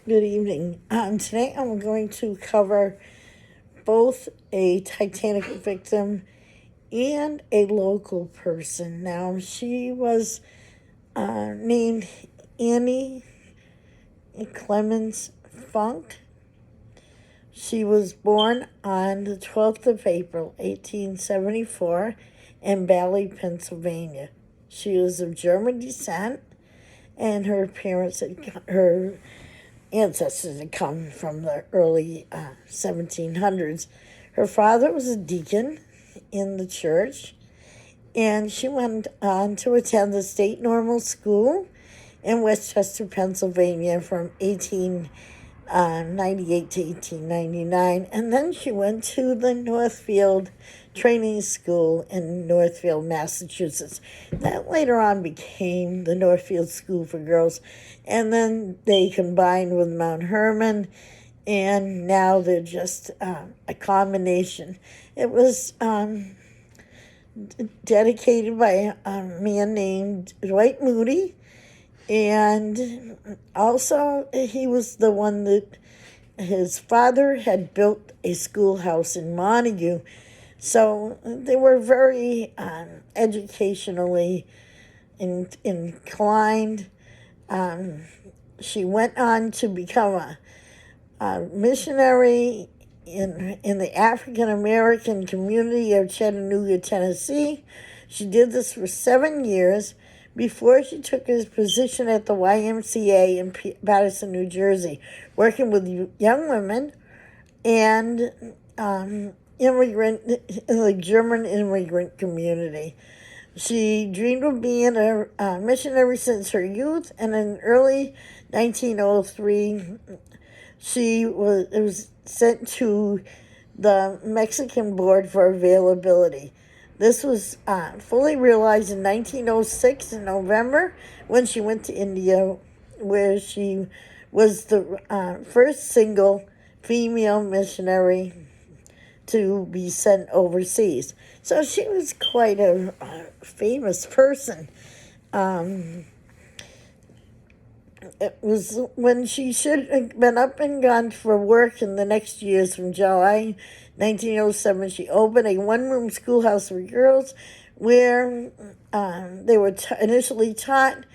Good evening. Today I'm going to cover both a Titanic victim and a local person. Now, she was named Annie Clemens Funk. She was born on the 12th of April, 1874, in Bally, Pennsylvania. She was of German descent, and her ancestors had come from the early 1700s. Her father was a deacon in the church, and she went on to attend the State Normal School in Westchester, Pennsylvania from 1898 to 1899. And then she went to the Northfield Training School in Northfield, Massachusetts. That later on became the Northfield School for Girls. And then they combined with Mount Hermon, and now they're just a combination. It was dedicated by a man named Dwight Moody, and also he was the one that his father had built a schoolhouse in Montague. So they were very educationally inclined. She went on to become a missionary in the African American community of Chattanooga, Tennessee. She did this for 7 years before she took her position at the YMCA in Paterson, New Jersey, working with young women and the German immigrant community. She dreamed of being a missionary since her youth, and in early 1903, she was sent to the Mexican Board for Availability. This was fully realized in 1906 in November when she went to India, where she was the first single female missionary to be sent overseas. So she was quite a famous person. It was when she should have been up and gone for work in the next years. From July 1907, she opened a one-room schoolhouse for girls where they were initially taught.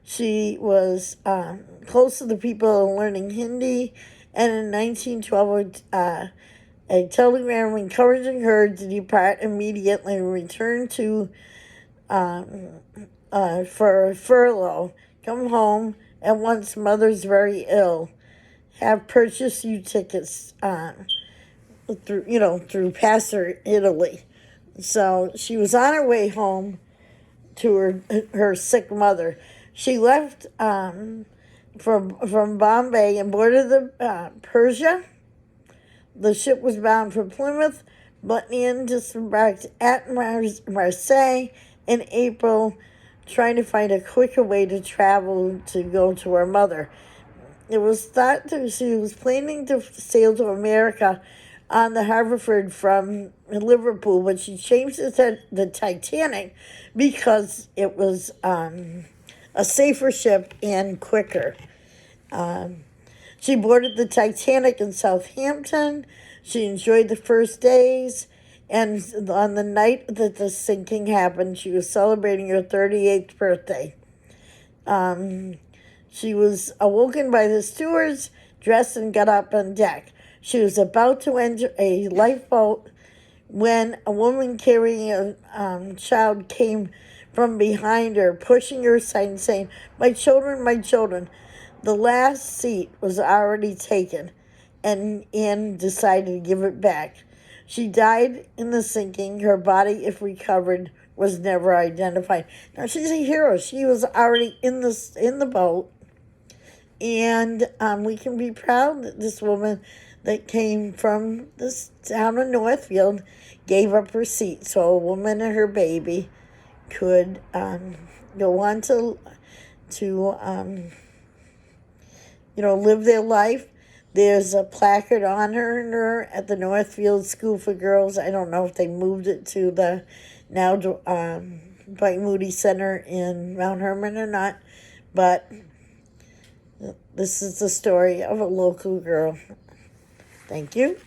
She was close to the people learning Hindi, and in 1912, a telegram encouraging her to depart immediately and return to for a furlough. Come home at once. Mother's very ill. Have purchased you tickets through Pastor Italy. So she was on her way home to her sick mother. She left from Bombay and boarded the Persia. The ship was bound for Plymouth, but Anne disembarked at Marseille in April, trying to find a quicker way to travel to go to her mother. It was thought that she was planning to sail to America on the Haverford from Liverpool, but she changed it to the Titanic because it was a safer ship and quicker. She boarded the Titanic in Southampton. She enjoyed the first days, and on the night that the sinking happened, she was celebrating her 38th birthday. She was awoken by the stewards, dressed, and got up on deck. She was about to enter a lifeboat when a woman carrying a child came from behind her, pushing her aside and saying, my children, my children." The last seat was already taken, and Anne decided to give it back. She died in the sinking. Her body, if recovered, was never identified. Now, she's a hero. She was already in the boat, and we can be proud that this woman that came from this town of Northfield gave up her seat so a woman and her baby could go on to live their life. There's a placard on her at the Northfield School for Girls. I don't know if they moved it to the now Dwight Moody Center in Mount Hermon or not, but This is the story of a local girl. Thank you.